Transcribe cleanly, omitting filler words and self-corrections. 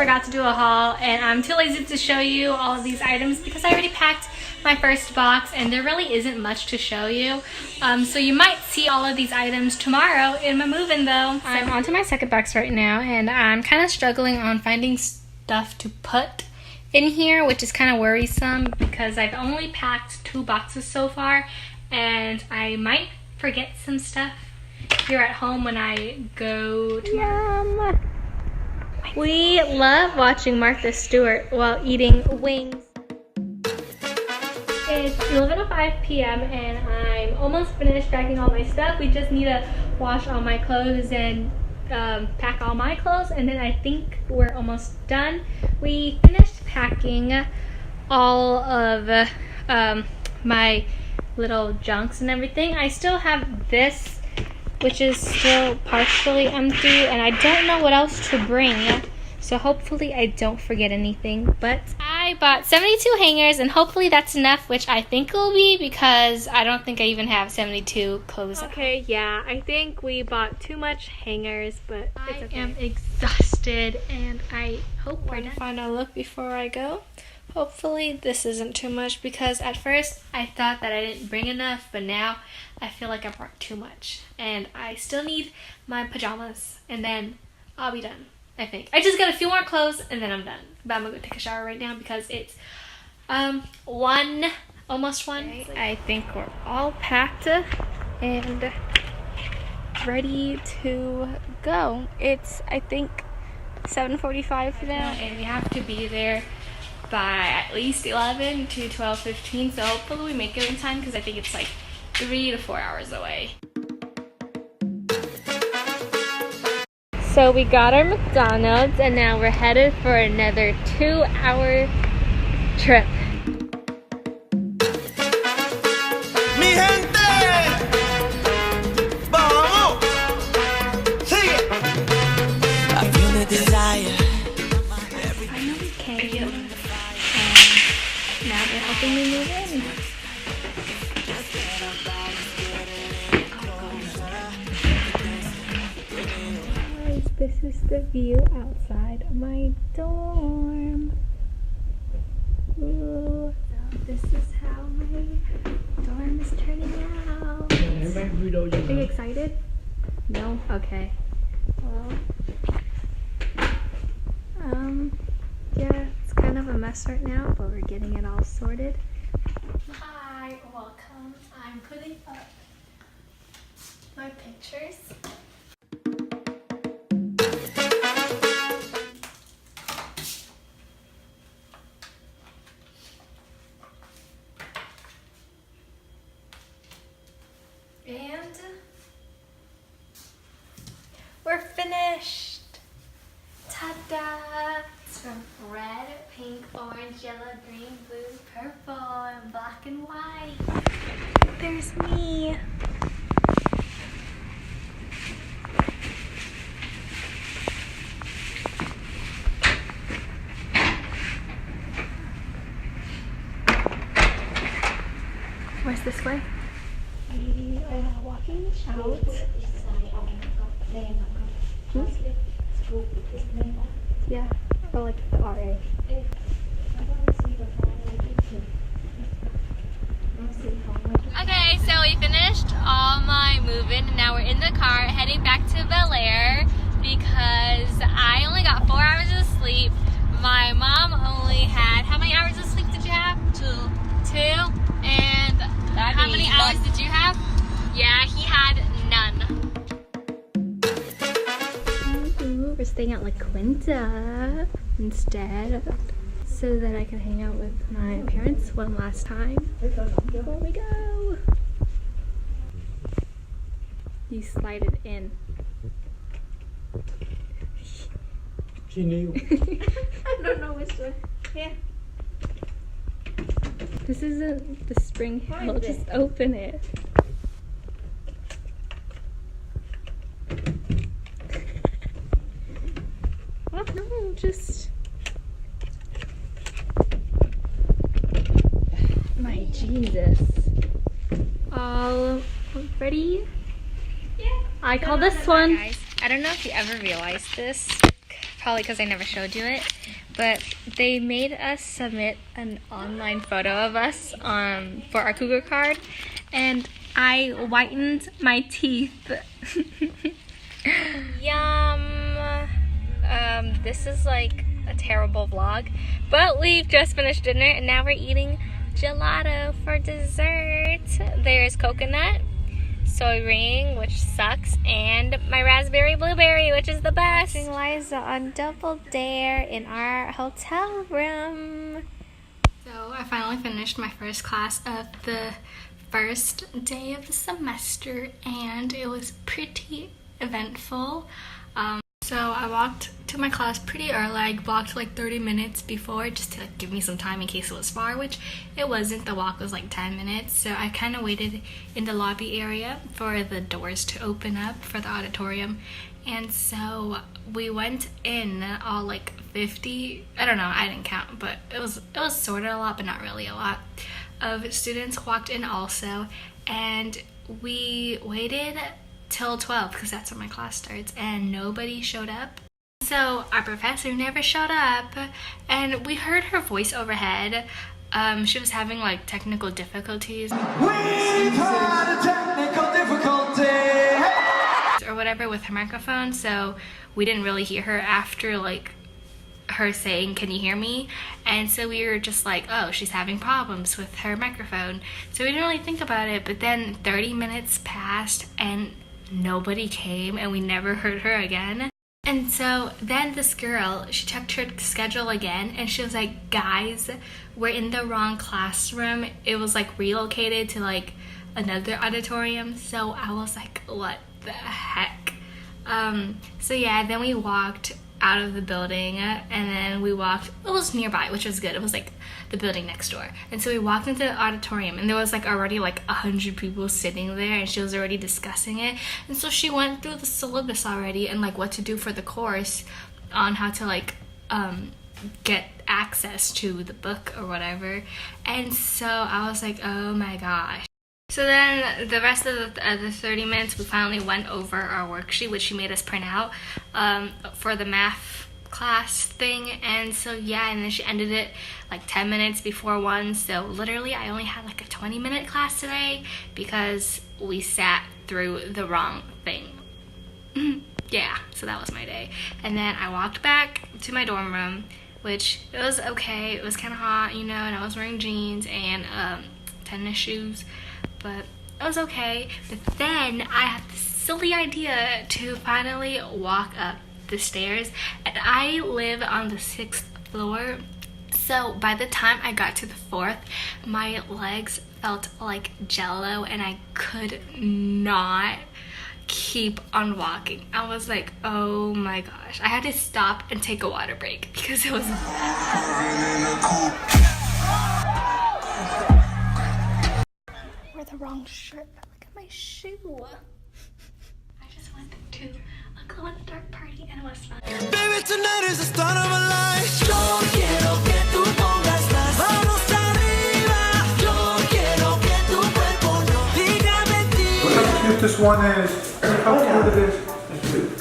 forgot to do a haul, and I'm too lazy to show you all of these items because I already packed my first box and there really isn't much to show you. So you might see all of these items tomorrow in my move-in though. I'm onto my second box right now, and I'm kind of struggling on finding stuff to put in here, which is kind of worrisome because I've only packed 2 boxes so far, and I might forget some stuff here at home when I go tomorrow. Yum! We love watching Martha Stewart while eating wings. It's 11:05 p.m. and I'm almost finished packing all my stuff. We just need to wash all my clothes and pack all my clothes, and then I think we're almost done. We finished packing all of my little junks and everything. I still have this, which is still partially empty, and I don't know what else to bring, so hopefully I don't forget anything. But I bought 72 hangers, and hopefully that's enough, which I think it will be because I don't think I even have 72 clothes. Okay, yeah, I think we bought too much hangers, but it's okay. I am exhausted, and I hope we're done. Final look before I go. Hopefully this isn't too much, because at first I thought that I didn't bring enough, but now I feel like I brought too much. And I still need my pajamas, and then I'll be done, I think. I just got a few more clothes, and then I'm done. But I'm gonna go take a shower right now because it's almost 1. I think we're all packed and ready to go. It's, I think, 7:45 now, and we have to be there by at least 11 to 12:15, so hopefully we make it in time because I think it's like 3 to 4 hours away. So we got our McDonald's, and now we're headed for another 2-hour trip. Mi gente, vamos, sigue. I feel the desire. Finally came, and now they're helping me move in. This is the view outside of my dorm. Ooh, so this is how my dorm is turning out. Are you excited? No? Okay. Well, yeah, it's kind of a mess right now, but we're getting it all sorted. Hi, welcome. I'm putting up my pictures. And we're finished. Ta-da! It's from red, pink, orange, yellow, green, blue, purple, and black and white. There's me. Where's this way? We are walking out. Yeah, or like the RA. Okay, so we finished all my moving, and now we're in the car heading back to Bel Air because I only got 4 hours of sleep. My mom only had, how many hours of sleep did you have? 2. And how many hours did you have? Yeah, he had none. We're staying at La Quinta instead, so that I can hang out with my parents one last time before we go. You slide it in. She knew. I don't know which one. Yeah. This isn't the spring hill, just open it. Oh, no, just... My Jesus. All ready? Yeah. I call this one... Guys, I don't know if you ever realized this. probably because I never showed you it, but they made us submit an online photo of us for our Cougar card, and I whitened my teeth. Yum. This is like a terrible vlog, but we've just finished dinner and now we're eating gelato for dessert. There's coconut, soy ring, which sucks, and my raspberry blueberry, which is the best. Watching Liza on Double Dare in our hotel room. So I finally finished my first class of the first day of the semester, and it was pretty eventful. So I walked to my class pretty early. I walked like 30 minutes before just to like give me some time in case it was far, which it wasn't. The walk was like 10 minutes. So I kind of waited in the lobby area for the doors to open up for the auditorium. And so we went in all like 50, I don't know, I didn't count, but it was sort of a lot, but not really a lot of students walked in also. And we waited till 12 because that's when my class starts, and nobody showed up. So our professor never showed up, and we heard her voice overhead. She was having like technical difficulties. We've had a technical difficulty or whatever with her microphone, so we didn't really hear her after like her saying, "Can you hear me?" And so we were just like, oh, she's having problems with her microphone. So we didn't really think about it, but then 30 minutes passed and nobody came, and we never heard her again. And so then this girl, she checked her schedule again, and she was like, guys, we're in the wrong classroom. It was like relocated to like another auditorium. So I was like, what the heck? So yeah, then we walked out of the building, and then we walked, it was nearby, which was good. It was like the building next door. And so we walked into the auditorium, and there was like already like 100 people sitting there, and she was already discussing it. And so she went through the syllabus already and like what to do for the course on how to like get access to the book or whatever. And so I was like, oh my gosh. So then the rest of the 30 minutes, we finally went over our worksheet, which she made us print out for the math class thing. And so yeah, and then she ended it like 10 minutes before 1. So literally I only had like a 20-minute class today because we sat through the wrong thing. Yeah, so that was my day. And then I walked back to my dorm room, which it was okay. It was kind of hot, you know, and I was wearing jeans and tennis shoes, but it was okay. But then I had this silly idea to finally walk up the stairs, and I live on the 6th floor. So by the time I got to the 4th, my legs felt like jello, and I could not keep on walking. I was like, oh my gosh. I had to stop and take a water break because it was the wrong shirt. Look at my shoe. I just went to a glow in the dark party and it was fun. Baby, tonight is the start of a life. Yo quiero que tú pongas las manos arriba. Yo quiero que tu cuerpo no diga mentiras. Look how cute this one is. Look how cute it is. It's cute.